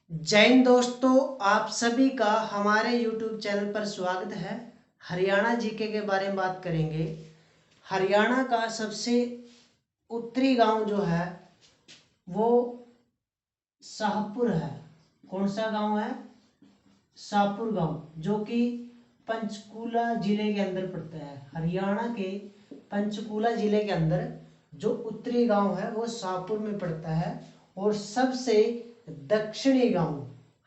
जय हिंद दोस्तों, आप सभी का हमारे YouTube चैनल पर स्वागत है। हरियाणा जीके के बारे में बात करेंगे। हरियाणा का सबसे उत्तरी गांव जो है वो शाहपुर है। कौन सा गांव है? शाहपुर गांव, जो कि पंचकूला जिले के अंदर पड़ता है। हरियाणा के पंचकूला जिले के अंदर जो उत्तरी गांव है वो शाहपुर में पड़ता है। और सबसे दक्षिणी गांव,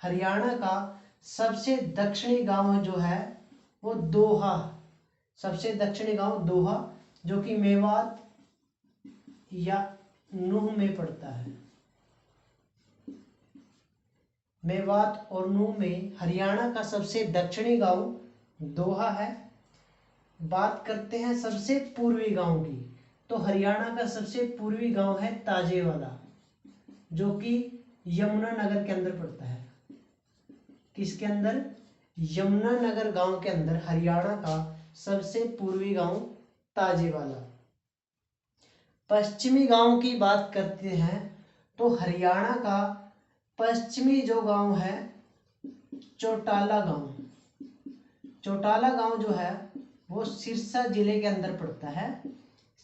हरियाणा का सबसे दक्षिणी गांव जो है वो दोहा। सबसे दक्षिणी गांव दोहा, जो कि मेवात या नूह में पड़ता है। मेवात और नूह में हरियाणा का सबसे दक्षिणी गांव दोहा है। बात करते हैं सबसे पूर्वी गांव की, तो हरियाणा का सबसे पूर्वी गांव है ताजेवाला, जो कि यमुनानगर के अंदर पड़ता है। किसके अंदर? यमुनानगर गांव के अंदर हरियाणा का सबसे पूर्वी गांव ताजेवाला। पश्चिमी गांव की बात करते हैं तो हरियाणा का पश्चिमी जो गांव है चौटाला गांव। चौटाला गांव जो है वो सिरसा जिले के अंदर पड़ता है।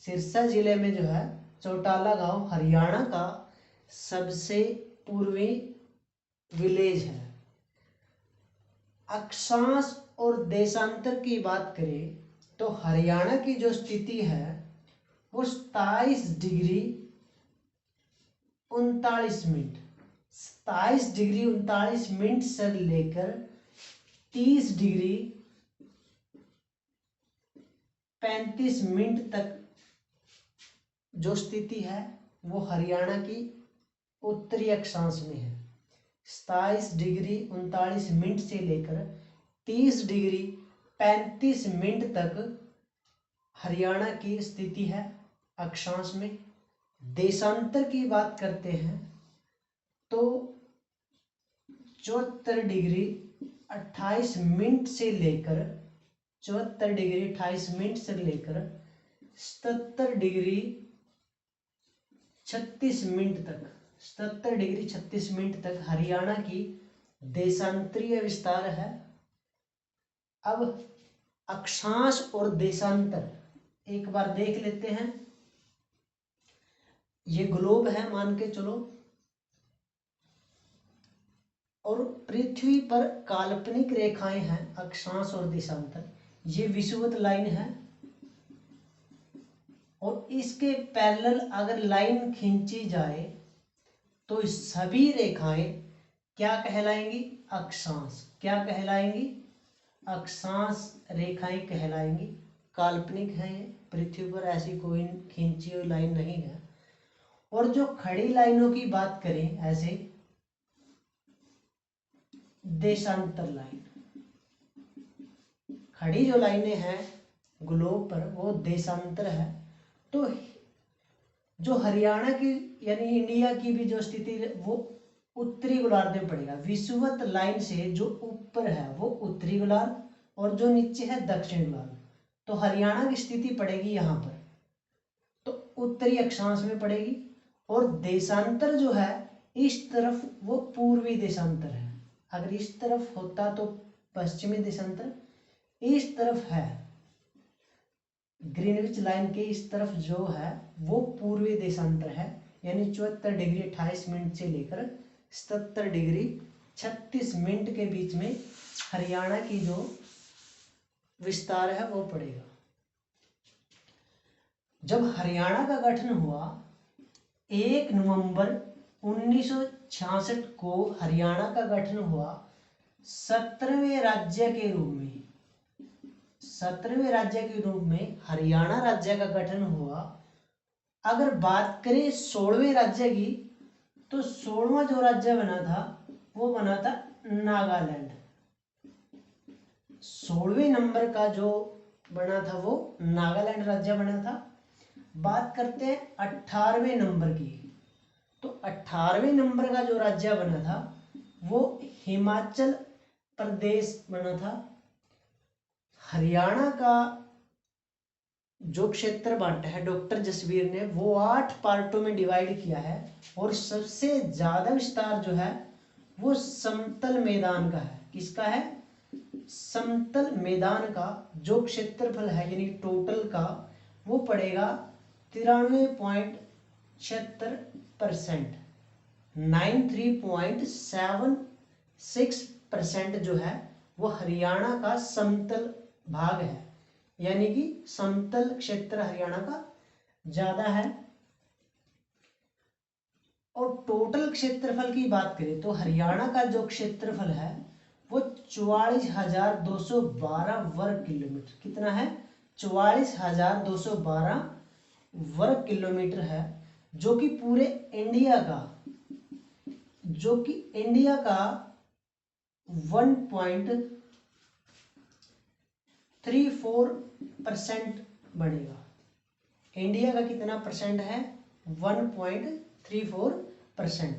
सिरसा जिले में जो है चौटाला गांव हरियाणा का सबसे पूर्वी विलेज है। अक्षांश और देशांतर की बात करें तो हरियाणा की जो स्थिति है वो 27 डिग्री 39 मिनट 27 डिग्री 39 मिनट से लेकर 30 डिग्री 35 मिनट तक जो स्थिति है वो हरियाणा की उत्तरी अक्षांश में है। 27 डिग्री 39 मिनट से लेकर 30 डिग्री 35 मिनट तक हरियाणा की स्थिति है अक्षांश में। देशांतर की बात करते हैं तो 74 डिग्री 28 मिनट से लेकर 74 डिग्री 28 मिनट से लेकर 77 डिग्री 36 मिनट तक 77 डिग्री 36 मिनट तक हरियाणा की देशांतरीय विस्तार है। अब अक्षांश और देशांतर एक बार देख लेते हैं। ये ग्लोब है मान के चलो, और पृथ्वी पर काल्पनिक रेखाएं हैं अक्षांश और देशांतर। ये विषुवत लाइन है और इसके पैरेलल अगर लाइन खींची जाए तो सभी रेखाएं क्या कहलाएंगी? अक्षांश। क्या कहलाएंगी? अक्षांश रेखाएं कहलाएंगी। काल्पनिक है ये, पृथ्वी पर ऐसी कोई खींची हुई लाइन नहीं है। और जो खड़ी लाइनों की बात करें, ऐसे देशांतर लाइन, खड़ी जो लाइनें हैं ग्लोब पर वो देशांतर है। तो जो हरियाणा की यानी इंडिया की भी जो स्थिति वो उत्तरी गोलार्ध में पड़ेगा। विषुवत लाइन से जो ऊपर है वो उत्तरी गोलार्ध और जो नीचे है दक्षिण गोलार्ध। तो हरियाणा की स्थिति पड़ेगी यहाँ पर, तो उत्तरी अक्षांश में पड़ेगी। और देशांतर जो है इस तरफ वो पूर्वी देशांतर है। अगर इस तरफ होता तो पश्चिमी देशांतर, इस तरफ है ग्रीनविच लाइन के इस तरफ जो है वो पूर्वी देशांतर है। यानी 74 डिग्री 28 मिनट से लेकर 77 डिग्री 36 मिनट के बीच में हरियाणा की जो विस्तार है वो पड़ेगा। जब हरियाणा का गठन हुआ 1 नवंबर 1966 को हरियाणा का गठन हुआ 17वें राज्य के रूप में। 17वें राज्य के रूप में हरियाणा राज्य का गठन हुआ। अगर बात करें 16वें राज्य की तो 16वां जो राज्य बना था वो बना था नागालैंड। 16वें नंबर का जो बना था वो नागालैंड राज्य बना था। बात करते हैं 18वें नंबर की, तो 18वें नंबर का जो राज्य बना था वो हिमाचल प्रदेश बना था। हरियाणा का जो क्षेत्र बांटा है डॉक्टर जसवीर ने वो 8 पार्टों में डिवाइड किया है। और सबसे ज्यादा विस्तार जो है वो समतल मैदान का है। किसका है? समतल मैदान का जो क्षेत्रफल है यानी टोटल का वो पड़ेगा 93.76%। 93.76% जो है वो हरियाणा का समतल भाग है, यानी कि समतल क्षेत्र हरियाणा का ज्यादा है। और टोटल क्षेत्रफल की बात करें तो हरियाणा का जो क्षेत्रफल है वो 44,212 वर्ग किलोमीटर। कितना है? 44,212 वर्ग किलोमीटर है, जो कि पूरे इंडिया का 1.34% बनेगा। इंडिया का कितना परसेंट है? 1.34%।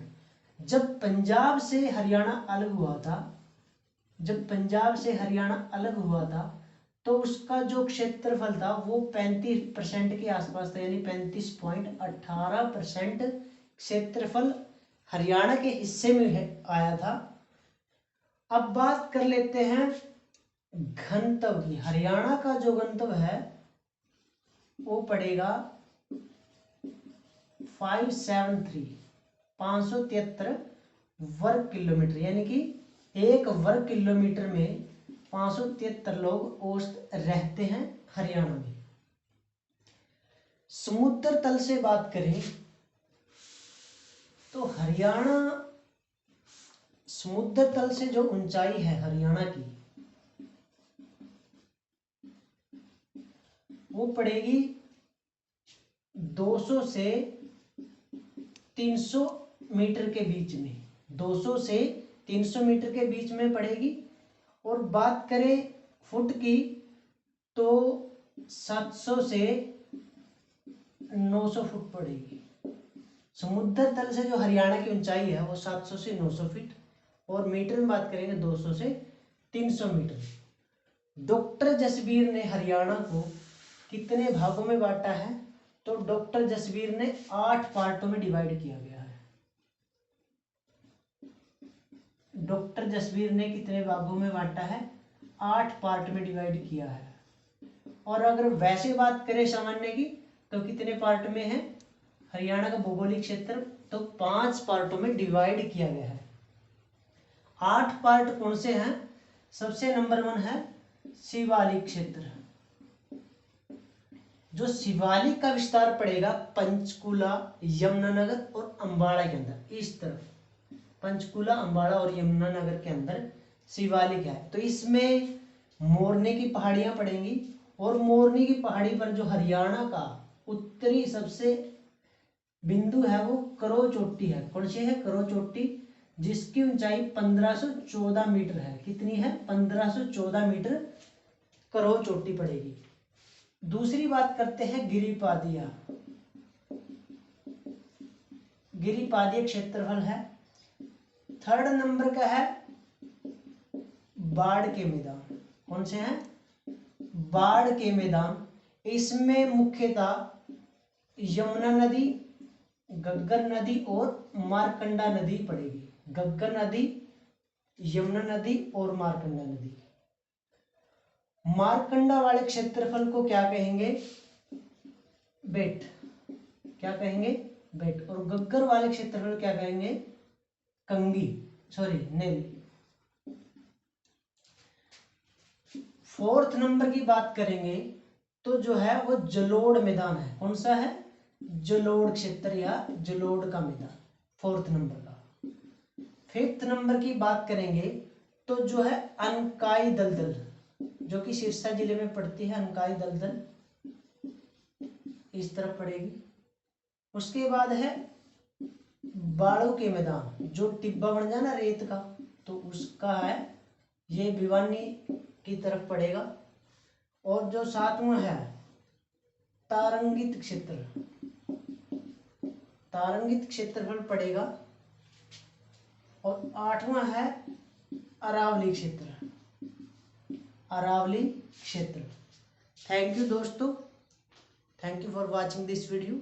जब पंजाब से हरियाणा अलग हुआ था तो उसका जो क्षेत्रफल था वो 35% के आसपास था, यानी 35.18% क्षेत्रफल हरियाणा के हिस्से में आया था। अब बात कर लेते हैं घनत्व की। हरियाणा का जो घनत्व है वो पड़ेगा 573 वर्ग किलोमीटर, यानी कि 1 वर्ग किलोमीटर में 573 लोग औसत रहते हैं हरियाणा में। समुद्र तल से बात करें तो हरियाणा समुद्र तल से जो ऊंचाई है हरियाणा की वो पड़ेगी 200 से 300 मीटर के बीच में। 200 से 300 मीटर के बीच में पड़ेगी। और बात करें फुट की तो 700 से 900 फुट पड़ेगी। समुद्र तल से जो हरियाणा की ऊंचाई है वो 700 से 900 फीट, और मीटर में बात करेंगे 200 से 300 मीटर। डॉक्टर जसबीर ने हरियाणा को कितने भागों में बांटा है? तो डॉक्टर जसबीर ने 8 पार्टों में डिवाइड किया गया है। डॉक्टर जसबीर ने कितने भागों में बांटा है? 8 पार्ट में डिवाइड किया है। और अगर वैसे बात करें सामान्य की तो कितने पार्ट में है हरियाणा का भौगोलिक क्षेत्र? तो 5 पार्टों में डिवाइड किया गया है। 8 पार्ट कौन से हैं? सबसे नंबर 1 है शिवालिक क्षेत्र। जो शिवालिक का विस्तार पड़ेगा पंचकुला, यमुनानगर और अंबाला के अंदर। इस तरफ पंचकुला, अंबाला और यमुनानगर के अंदर शिवालिक है। तो इसमें मोरनी की पहाड़ियां पड़ेंगी, और मोरनी की पहाड़ी पर जो हरियाणा का उत्तरी सबसे बिंदु है वो करो चोटी है। कौन सी है? करो चोटी, जिसकी ऊंचाई 1514 मीटर है। कितनी है? 1514 मीटर करो चोटी पड़ेगी। दूसरी बात करते हैं गिरिपादिया। गिरिपादिया क्षेत्रफल है। 3rd नंबर का है बाढ़ के मैदान। कौन से हैं? बाढ़ के मैदान। इसमें मुख्यतः यमुना नदी, गग्गर नदी और मारकंडा नदी पड़ेगी। गग्गर नदी, यमुना नदी और मारकंडा नदी। मारकंडा वाले क्षेत्रफल को क्या कहेंगे? बेट। क्या कहेंगे? बेट। और गग्गर वाले क्षेत्रफल क्या कहेंगे? कंगी, सॉरी नेल। 4th नंबर की बात करेंगे तो जो है वो जलोढ़ मैदान है। कौन सा है? जलोढ़ क्षेत्र या जलोढ़ का मैदान 4th नंबर का। 5th नंबर की बात करेंगे तो जो है अनकाई दलदल, जो कि सिरसा जिले में पड़ती है। अनकाई दलदल इस तरफ पड़ेगी। उसके बाद है बाड़ों के मैदान, जो टिब्बा बन जाए ना रेत का, तो उसका है ये भिवानी की तरफ पड़ेगा। और जो 7वां है तारंगित क्षेत्र, तारंगित क्षेत्रफल पड़ेगा। और 8वां है अरावली क्षेत्र, अरावली क्षेत्र। थैंक यू दोस्तों, thank you for watching this video.